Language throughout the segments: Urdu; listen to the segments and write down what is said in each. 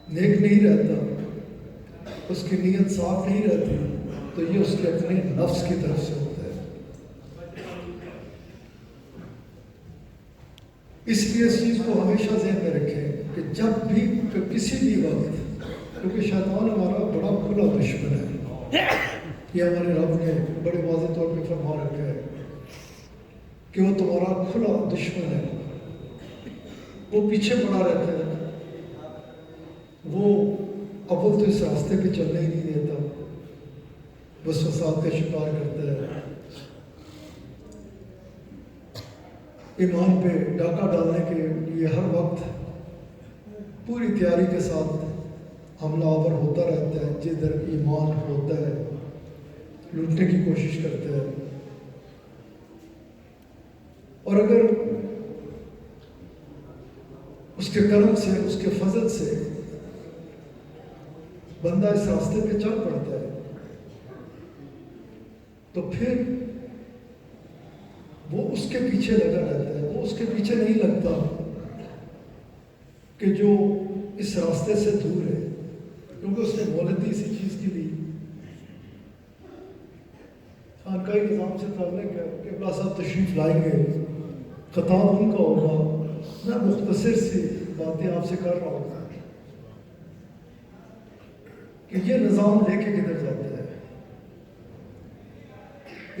نیک نہیں رہتا، اس کی نیت صاف نہیں رہتی، تو یہ اس کے اپنے نفس کی طرف سے ہوتا ہے۔ اس لیے اس چیز کو ہمیشہ ذہن میں رکھیں کہ جب بھی کسی بھی وقت، کیونکہ شیطان ہمارا بڑا کھلا دشمن ہے، یہ ہمارے رب نے بڑے واضح طور پہ فرما رکھا ہے کہ وہ تمہارا کھلا دشمن ہے، وہ پیچھے پڑا رہتا ہے، وہ اول تو اس راستے پہ چلنے ہی نہیں دیتا، بس فساد کا شکار کرتا ہے، ایمان پہ ڈاکہ ڈالنے کے لیے ہر وقت پوری تیاری کے ساتھ حملہ آور ہوتا رہتا ہے، جدھر ایمان ہوتا ہے لوٹنے کی کوشش کرتا ہے۔ اور اگر اس کے کرم سے، اس کے فضل سے بندہ اس راستے پہ چل پڑتا ہے تو پھر وہ اس کے پیچھے لگا رہتا ہے، وہ اس کے پیچھے نہیں لگتا کہ جو اس راستے سے دور ہے، کیونکہ اس نے مہلت دی اسی چیز کی دی۔ خانقاہی نظام سے تعلق ہے کہ قبلہ صاحب تشریف لائیں گے، خطاب ان کا ہوگا، میں مختصر سی باتیں آپ سے کر رہا ہوں کہ یہ نظام لے کے کدھر جاتا ہے،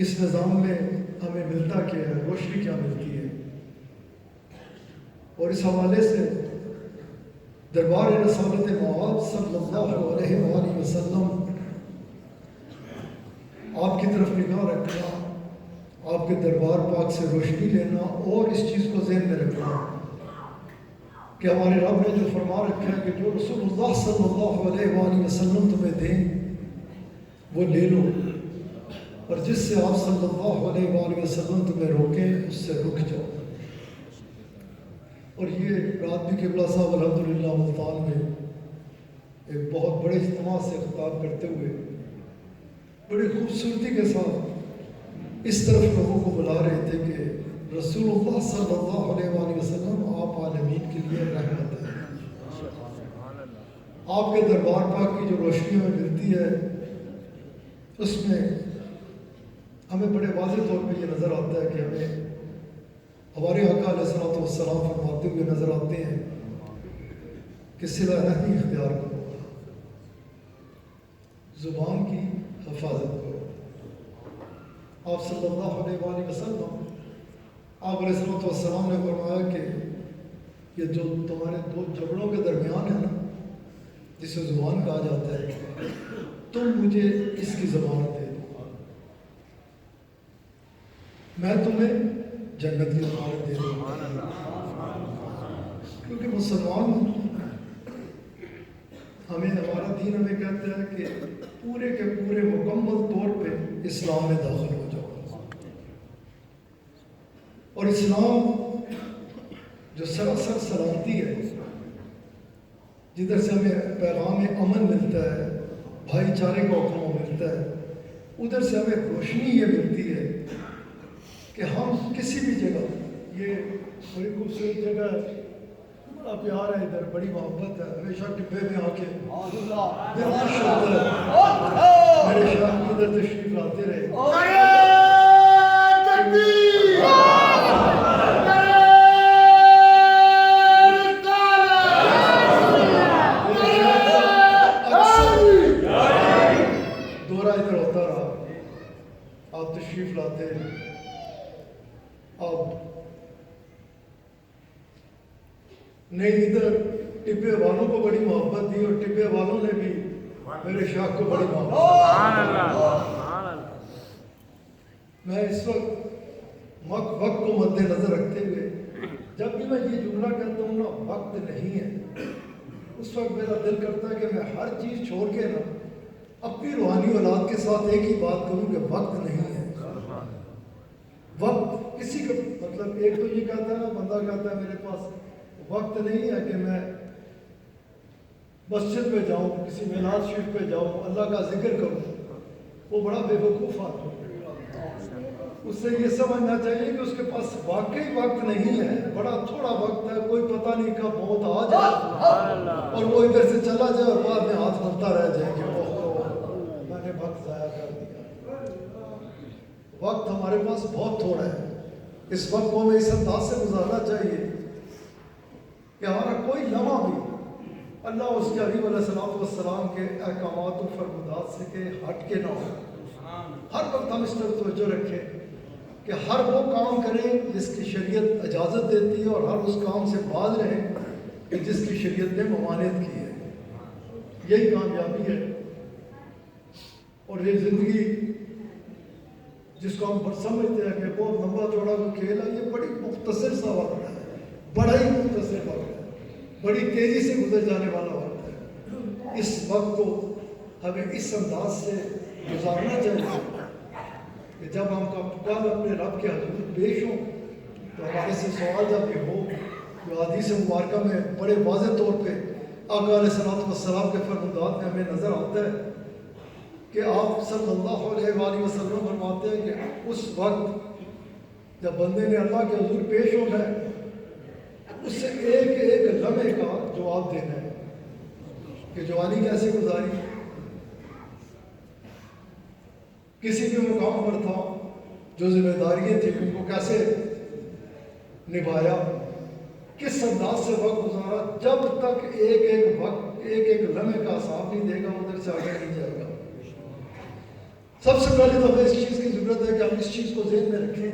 اس نظام میں ہمیں ملتا کیا ہے، روشنی کیا ملتی ہے۔ اور اس حوالے سے دربار رسالت معاد صلی اللہ علیہ وآلہ وسلم آپ کی طرف نگاہ رکھنا، آپ کے دربار پاک سے روشنی لینا، اور اس چیز کو ذہن میں رکھنا کہ ہمارے رب نے جو فرما رکھا ہے کہ جو رسول اللہ صلی اللہ علیہ وآلہ وسلم تمہیں دیں وہ لے لو، اور جس سے آپ صلی اللہ علیہ وآلہ وسلم تمہیں روکیں اس سے رک جاؤ۔ اور یہ رات بھی قبلہ صاحب الحمدللہ ملتان میں ایک بہت بڑے اجتماع سے خطاب کرتے ہوئے بڑی خوبصورتی کے ساتھ اس طرف لوگوں کو بلا رہے تھے کہ رسول اللہ صلی اللہ علیہ وآلہ وسلم آپ عالمین کے لیے رحمت ہے، آپ کے دربار پاک کی جو روشنی ہمیں ملتی ہے اس میں ہمیں بڑے واضح طور پہ یہ نظر آتا ہے کہ ہمیں ہمارے آقا علیہ الصلوۃ والسلام فرماتے ہوئے نظر آتے ہیں کہ صلہ رحمی اختیار کرو، زبان کی حفاظت کرو۔ آپ صلی اللہ علیہ وآلہ وسلم، آپ علیہ الصلوۃ والسلام نے فرمایا کہ یہ جو تمہارے دو جبڑوں کے درمیان ہے نا، جسے زبان کہا جاتا ہے، تم مجھے اس کی ضمانت دے دو، میں تمہیں جنت کی ضمانت دے دوں۔ کیونکہ مسلمان ہمیں، ہمارا دین ہمیں کہتا ہے کہ پورے کے پورے مکمل طور پہ اسلام میں داخل ہو جاؤ، اور اسلام جو سراسر سلامتی ہے، جدھر سے ہمیں پیغام امن ملتا ہے، بھائی چارے کا حکم ملتا ہے، ادھر سے ہمیں روشنی یہ ملتی ہے کہ ہم کسی بھی جگہ، یہ بڑی خوبصورت جگہ ہے، بڑا پیار ہے ادھر، بڑی محبت ہے، ہمیشہ ڈبے میں آ کے دل خوش ہوتا ہے، میرے شاہ ادھر تشریف لاتے رہے۔ دورہ ادھر ہوتا رہا، آپ تشریف لاتے ہیں، اب نہیں ادھر ٹبے والوں کو بڑی محبت دی، اور ٹبے والوں نے بھی میرے شاہ کو بڑی محبت دی۔ میں اس وقت کو مد نظر رکھتے ہوئے جب بھی میں یہ جملہ کہتا ہوں نا، وقت نہیں ہے، اس وقت میرا دل کرتا ہے کہ میں ہر چیز چھوڑ کے نا اپنی روحانی اولاد کے ساتھ ایک ہی بات کروں کہ وقت نہیں ہے۔ وقت کسی کا مطلب، ایک تو یہ کہتا ہے نا، بندہ کہتا ہے میرے پاس وقت نہیں ہے کہ میں مسجد پہ جاؤں، کسی میلاد شریف پہ جاؤں، اللہ کا ذکر کروں، وہ بڑا بے وقوف آدمی ہے۔ اسے یہ سمجھنا چاہیے کہ اس کے پاس واقعی وقت نہیں ہے، بڑا تھوڑا وقت ہے، کوئی پتہ نہیں کب موت آ جائے اور وہ ادھر سے چلا جائے اور بعد میں ہاتھ ملتا رہ جائے کہ میں نے وقت ضائع کر دیا۔ وقت ہمارے پاس بہت تھوڑا ہے، اس وقت کو ہمیں اس انداز سے گزارنا چاہیے کہ ہمارا کوئی لمحہ بھی اللہ اور اس کے حبیب علیہ السلام کے احکامات و فرمودات سے کہ ہٹ کے نہ ہو۔ ہر وقت ہم اس طرح توجہ رکھیں کہ ہر وہ کام کریں جس کی شریعت اجازت دیتی ہے اور ہر اس کام سے باز رہیں کہ جس کی شریعت نے ممانعت کی ہے۔ یہی کامیابی ہے۔ اور یہ زندگی جس کو ہم سمجھتے ہیں کہ بہت لمبا چوڑا کو کھیل ہے، یہ بڑی مختصر سا وقت ہے، بڑا ہی مختصر وقت ہے، بڑی تیزی سے گزر جانے والا وقت ہے۔ اس وقت کو ہمیں اس انداز سے گزارنا چاہیے کہ جب ہم کل اپنے رب کے حضور پیش ہوں تو ہمارے سے سوال جب یہ ہو، جو حدیث مبارکہ میں بڑے واضح طور پہ آقا علیہ السلام کے فرمودات میں ہمیں نظر آتا ہے کہ آپ صلی اللہ علیہ وآلہ وسلم فرماتے ہیں کہ اس وقت جب بندے نے اللہ کے حضور پیش ہونا ہے، اس سے ایک ایک لمحے کا جواب دینا ہے کہ جوانی کیسے گزاری، کسی بھی مقام پر تھا، جو ذمہ داریاں تھیں ان کو کیسے نبھایا، کس انداز سے وقت گزارا۔ جب تک ایک ایک وقت ایک ایک لمحے کا حساب نہیں دے گا ادھر سے آگے نہیں جائے گا۔ سب سے پہلے تو ہمیں اس چیز کی ضرورت ہے کہ ہم اس چیز کو ذہن میں رکھیں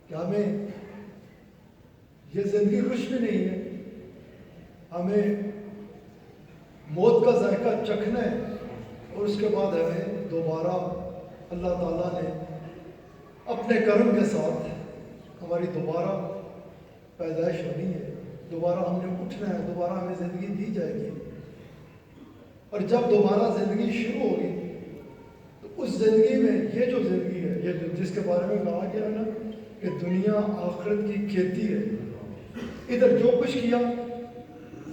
کہ ہمیں یہ زندگی خوش بھی نہیں ہے، ہمیں موت کا ذائقہ چکھنا ہے اور اس کے بعد ہمیں دوبارہ اللہ تعالیٰ نے اپنے کرم کے ساتھ ہماری دوبارہ پیدائش ہونی ہے، دوبارہ ہم نے اٹھنا ہے، دوبارہ ہمیں زندگی دی جائے گی۔ اور جب دوبارہ زندگی شروع ہوگی تو اس زندگی میں یہ جو زندگی ہے، یہ جس کے بارے میں کہا گیا نا کہ دنیا آخرت کی کھیتی ہے، ادھر جو کچھ کیا،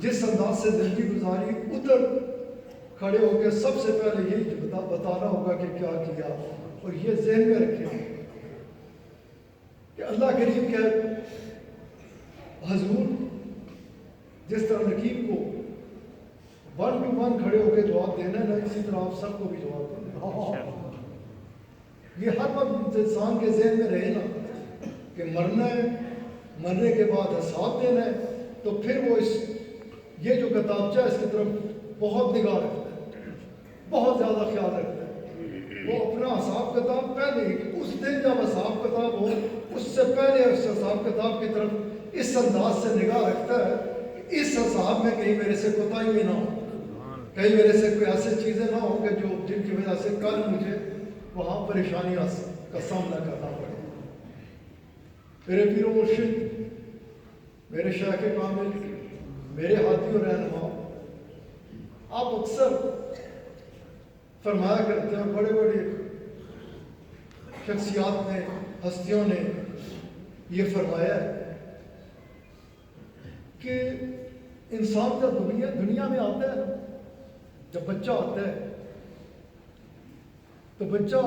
جس انداز سے زندگی گزاری، ادھر کھڑے ہو کے سب سے پہلے یہی بتانا ہوگا کہ کیا کیا۔ اور یہ ذہن میں رکھیں کہ اللہ کریم کے حضور جس طرح نقیب کو 1 to 1 کھڑے ہو کے جواب دینا ہے، اسی طرح آپ سب کو بھی جواب دینا۔ یہ ہر وقت انسان کے ذہن میں رہے نا کہ مرنا ہے، مرنے کے بعد حساب دینا ہے، تو پھر وہ یہ جو کتابچہ ہے اس کی طرف بہت نگاہ رکھتا ہے، بہت زیادہ خیال رکھتا ہے۔ وہ اپنا حساب کتاب پہلے ہی، اس دن جب حساب کتاب ہو اس سے پہلے اس حساب کتاب کی طرف اس انداز سے نگاہ رکھتا ہے کہ اس حساب میں کہیں میرے سے کوتاہی نہ ہو، کہیں میرے سے کوئی ایسی چیزیں نہ ہوں کہ جو جن کی وجہ سے کل مجھے وہاں پریشانیاں کا سامنا کرنا پڑے۔ میرے پیر و مرشد، میرے شیخ کامل، میرے ہادی و رہنما، آپ اکثر فرمایا کرتے ہیں، اور بڑے بڑے شخصیات نے، ہستیوں نے یہ فرمایا ہے کہ انسان جب دنیا میں آتا ہے، جب بچہ آتا ہے تو بچہ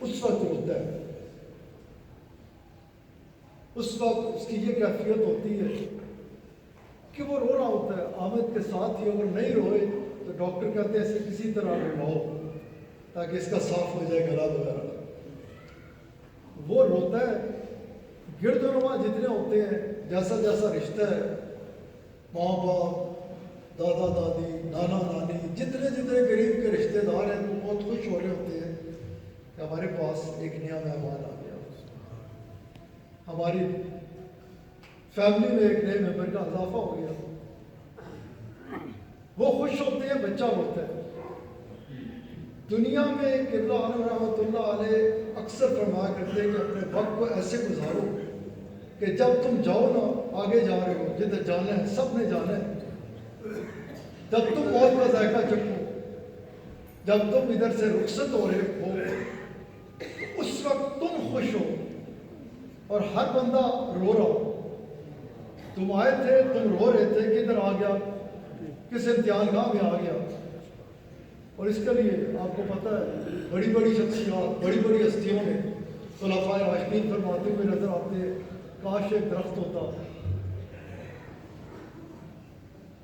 اس وقت روتا ہے، اس وقت اس کی یہ کیفیت ہوتی ہے کہ وہ رو رہا ہوتا ہے، آمد کے ساتھ ہی اگر نہیں روئے تو ڈاکٹر کہتے ہیں اسے کسی طرح رواؤ تاکہ اس کا صاف ہو جائے گلا وغیرہ۔ وہ روتا ہے، گرد و نواح جتنے ہوتے ہیں، جیسا جیسا رشتہ ہے، ماں باپ، دادا دادی، نانا نانی، جتنے جتنے قریب کے رشتہ دار ہیں وہ بہت خوش ہو رہے ہوتے ہیں کہ ہمارے پاس ایک نیا مہمان آ گیا، ہماری فیملی میں ایک نئے ممبر کا اضافہ ہو گیا۔ وہ خوش ہوتے ہیں، بچہ ہوتا ہے۔ دنیا میں قبلہ عالم رحمۃ اللہ علیہ اکثر فرمایا کرتے ہیں کہ اپنے وقت کو ایسے گزارو کہ جب تم جاؤ نا، آگے جا رہے ہو، جدھر جانا ہے سب نے جانا ہے، جب تم موت کا ذائقہ چکھو، جب تم ادھر سے رخصت ہو رہے ہو، اس وقت تم خوش ہو اور ہر بندہ رو رہا ہو۔ تم آئے تھے، تم رو رہے تھے، کدھر آ گیا، کس امتحان گاہ میں آ گیا، اور اس کے لیے آپ کو پتہ ہے بڑی بڑی شخصیات بڑی بڑی ہستیوں نے خلفائے راشدین فرماتے ہوئے نظر آتے ہیں کاش ایک درخت ہوتا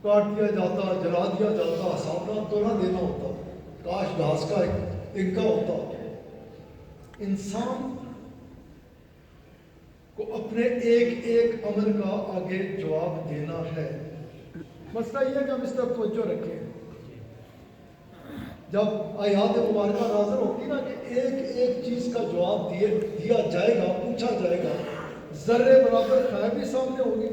کاٹ دیا جاتا جلا دیا جاتا سامنا تو نہ دینا ہوتا کاش گھاس کا ایک کا ہوتا انسان کو اپنے ایک ایک عمل کا آگے جواب دینا ہے مسئلہ یہ ہے کہ ہم اس طرف توجہ رکھیں جب آیات مبارکہ نازل ہوتی نا کہ ایک ایک چیز کا جواب دیا جائے گا پوچھا جائے گا ذرے برابر خیر بھی سامنے ہوگی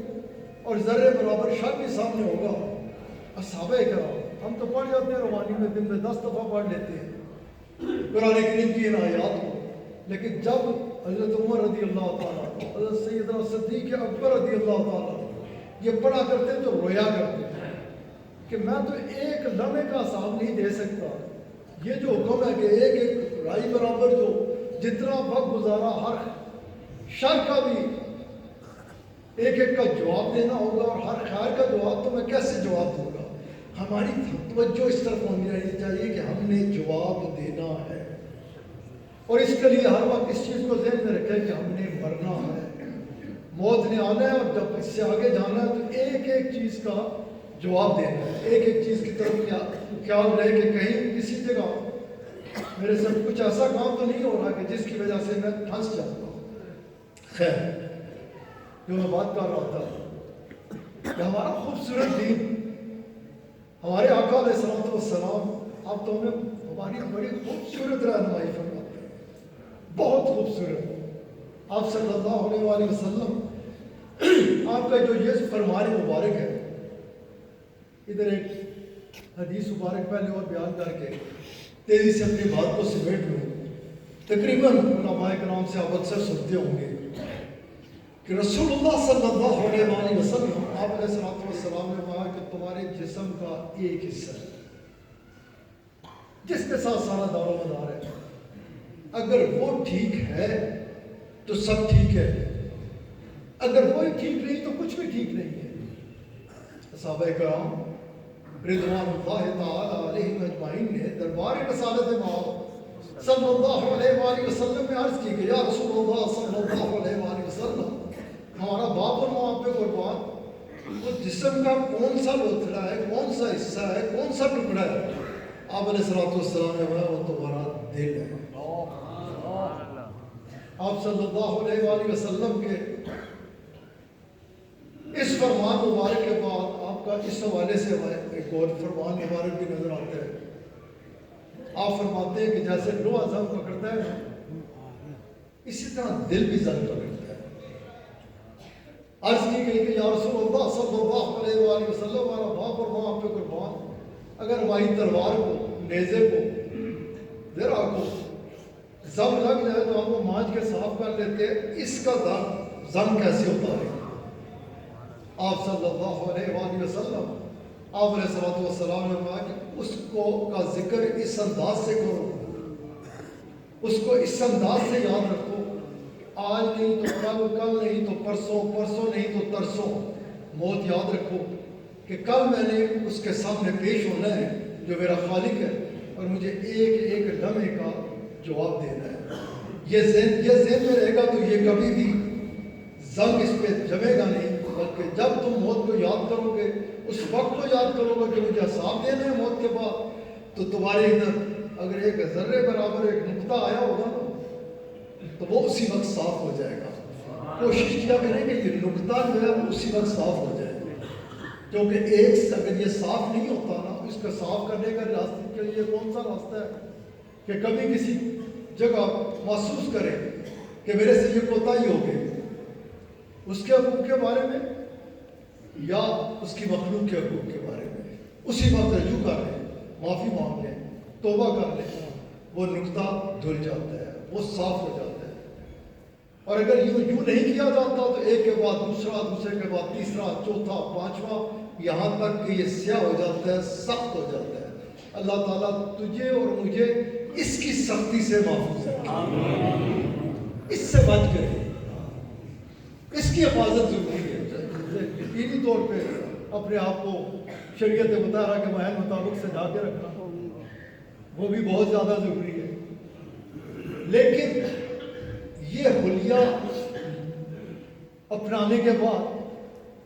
اور ذرے برابر شر بھی سامنے ہوگا صحابہ کرام ہم تو پڑھ جاتے ہیں روانی میں دن میں 10 دفعہ پڑھ لیتے ہیں قرآن کریم کی ان آیات کو لیکن جب حضرت عمر رضی اللہ تعالیٰ حضرت سیدنا صدیق اکبر رضی اللہ تعالیٰ یہ پڑھا کرتے تو رویا کرتے تھے کہ میں تو ایک لمحے کا حساب نہیں دے سکتا یہ جو حکم ہے کہ ایک ایک رائی برابر جو جتنا وقت گزارا ہر شر کا بھی ایک ایک کا جواب دینا ہوگا اور ہر خیر کا جواب تو میں کیسے جواب دوں گا ہماری توجہ اس طرف ہونی رہنی چاہیے کہ ہم نے جواب دینا ہے اور اس کے لیے ہر وقت اس چیز کو ذہن میں رکھیں کہ ہم نے مرنا ہے موت نے آنا ہے اور جب اس سے آگے جانا ہے تو ایک ایک چیز کا جواب دینا ہے ایک ایک چیز کی طرف خیال رہے کہ کہیں کسی جگہ میرے سے کچھ ایسا کام تو نہیں ہو رہا کہ جس کی وجہ سے میں پھنس جاتا ہوں خیر جو میں بات کر رہا تھا کہ ہمارا خوبصورت دین ہمارے آقا علیہ الصلوۃ والسلام آپ تو ہمیں ہماری بڑی خوبصورت رہنمائی فرماتے ہیں بہت خوبصورت آپ صلی اللہ علیہ وآلہ وسلم آپ کا جو یہ فرمان مبارک ہے ادھر ایک حدیث مبارک پہلے اور بیان کر کے تیزی سے اپنی بات کو سمیٹ لوں تقریباً علماء کرام سے آپ اکثر سنتے ہوں گے کہ رسول اللہ صلی اللہ علیہ وآلہ وسلم آپ علیہ الصلوۃ والسلام نے کہا کہ تمہارے جسم کا ایک حصہ ہے جس کے ساتھ سارا دار و مدار ہے اگر وہ ٹھیک ہے تو سب ٹھیک ہے اگر کوئی ٹھیک نہیں تو کچھ بھی ٹھیک نہیں ہے صحابہ کرام رضوان اللہ تعالی علیہم اجمعین نے دربار رسالت مآب صلی اللہ علیہ وآلہ وسلم میں عرض کی کہ یا رسول اللہ صلی اللہ علیہ وآلہ وسلم ہمارا باپ اور ماں پہ قربان وہ جسم کا کون سا لوتھڑا ہے کون سا حصہ ہے کون سا ٹکڑا ہے آپ علیہ الصلوۃ والسلام نے فرمایا وہ تمہارا دل ہے آپ صلی اللہ علیہ وآلہ وسلم کے اس فرمان مبارک کے بعد آپ کا اس حوالے سے ایک اور فرمان مبارک بھی نظر آتا ہے آپ فرماتے ہیں کہ جیسے لوہا زنگ پکڑتا ہے اسی طرح دل بھی زنگ پکڑتا ہے عرض کی گئی کہ یا رسول اللہ صلی اللہ علیہ وآلہ وسلم ہمارا باپ اور ماں پہ قربان اگر ہماری تلوار کو نیزے کو ذرا کو زنگ لگ جائے تو ہم وہ مانج کے صاف کر لیتے اس کا زنگ کیسے ہوتا ہے آپ صلی اللہ علیہ وآلہ وسلم آپ علیہ الصلوۃ والسلام نے کہا کہ اس کو کا ذکر اس انداز سے کرو اس کو اس انداز سے یاد رکھو آج نہیں تو کل نہیں تو پرسوں نہیں تو ترسوں موت یاد رکھو کہ کل میں نے اس کے سامنے پیش ہونا ہے جو میرا خالق ہے اور مجھے ایک ایک لمحے کا جواب دینا ہے یہ ذہن میں رہے گا تو یہ کبھی بھی زنگ اس پہ جمے گا نہیں بلکہ جب تم موت کو یاد کرو گے اس وقت کو یاد کرو گے کہ مجھے حساب دینا ہے موت کے بعد تو تمہارے ادھر اگر ایک ذرے برابر ایک نقطہ آیا ہوگا نا تو وہ اسی وقت صاف ہو جائے گا کوشش کیا کریں کہ یہ نقطہ جو ہے وہ اسی وقت صاف ہو جائے گا کیونکہ ایک اگر یہ صاف نہیں ہوتا نا اس کو صاف کرنے کا راستے کے لیے کون سا راستہ ہے کہ کبھی کسی جگہ محسوس کرے کہ میرے سے یہ کوتاہی ہو گئی اس کے حقوق کے بارے میں یا اس کی مخلوق کے حقوق کے بارے میں اسی وقت رجوع کر لیں معافی مانگ لیں توبہ کر لیں وہ نقطہ دھل جاتا ہے وہ صاف ہو جاتا ہے اور اگر یوں نہیں کیا جاتا تو ایک کے بعد دوسرا دوسرے کے بعد تیسرا چوتھا پانچواں یہاں تک کہ یہ سیاہ ہو جاتا ہے سخت ہو جاتا ہے اللہ تعالیٰ تجھے اور مجھے اس کی سختی سے محفوظ رکھے اس سے بچ کرے اس کی حفاظت ضروری ہے یقینی طور پہ اپنے آپ کو شریعت مطالعہ کے معین مطابق سجا کے رکھنا وہ بھی بہت زیادہ ضروری ہے. لیکن یہ حلیہ اپنانے کے بعد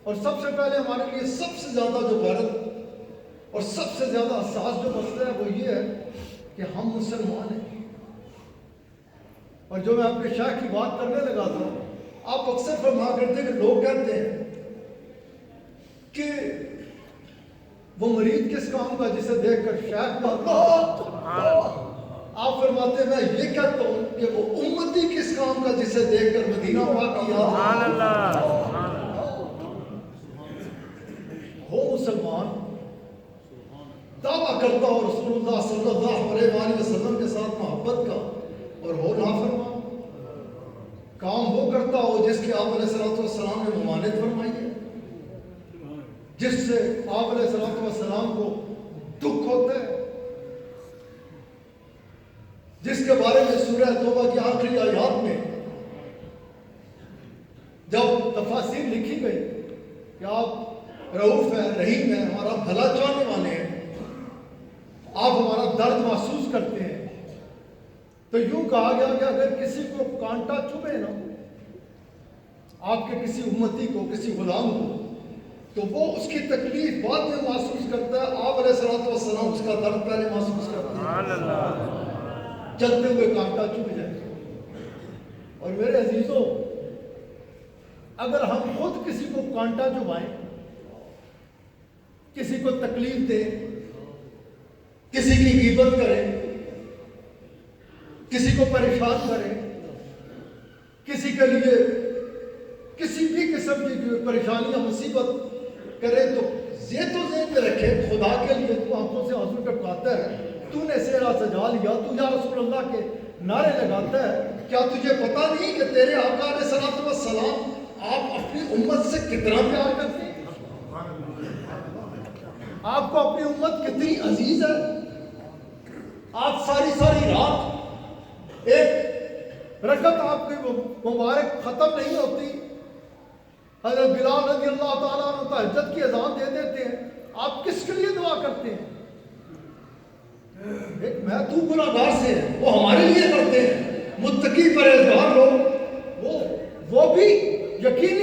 اور سب سے پہلے ہمارے لیے سب سے زیادہ جو غیرت اور سب سے زیادہ حساس جو مسئلہ ہے وہ یہ ہے کہ ہم مسلمان ہیں. اور جو میں اپنے شاہ کی بات کرنے لگا تھا، آپ اکثر فرمایا کرتے کہ لوگ کہتے ہیں کہ وہ مرید کس کام کا جسے دیکھ کر شیخ آپ فرماتے ہیں میں یہ کہتا ہوں کہ وہ امتی کس کام کا جسے دیکھ کر مدینہ پاک کی یاد ہو. مسلمان دعویٰ کرتا ہو رسول اللہ صلی اللہ علیہ وآلہ وسلم کے ساتھ محبت کا اور ہو نافرمان. کام وہ کرتا ہو جس کی آپ علیہ السلام نے ممانعت فرمائی ہے، جس سے آپ علیہ السلام کو دکھ ہوتا ہے، جس کے بارے میں سورہ توبہ کی آخری آیات میں جب تفاسیر لکھی گئی کہ آپ رؤوف ہیں، رحیم ہیں، ہمارا بھلا چاہنے والے ہیں، آپ ہمارا درد محسوس کرتے ہیں، تو یوں کہا گیا کہ اگر کسی کو کانٹا چبھے نا آپ کے کسی امتی کو، کسی غلام کو، تو وہ اس کی تکلیف بعد میں محسوس کرتا ہے، آپ علیہ السلام اس کا درد پہلے محسوس کرتے ہیں چلتے ہوئے کانٹا چبھ جائے. اور میرے عزیزوں، اگر ہم خود کسی کو کانٹا چبھائیں، کسی کو تکلیف دیں، کسی کی غیبت کریں، کسی کو پریشان کریں، کسی کے لیے کسی بھی قسم کی پریشانی یا مصیبت کرے، تو یہ تو ذہن میں رکھے خدا کے لیے تو آنکھوں سے آنسو ٹپکاتا ہے، تو نے سیرا سجا لیا، تو یا رسول اللہ کے نعرے لگاتا ہے، کیا تجھے پتا نہیں کہ تیرے آقا علیہ السلام آپ اپنی امت سے کتنا پیار کرتے ہیں؟ آپ کو اپنی امت کتنی عزیز ہے؟ آپ ساری رات ایک رکعت آپ کی مبارک ختم نہیں ہوتی، حضرت بلال رضی اللہ تعالیٰ عنہ تہجد کی اذان دے دیتے ہیں، آپ کس کے لیے دعا کرتے ہیں؟ ایک میں تو گناہگار سے وہ ہمارے لیے کرتے ہیں. متقی پرہیزگار لوگ وہ بھی یقینی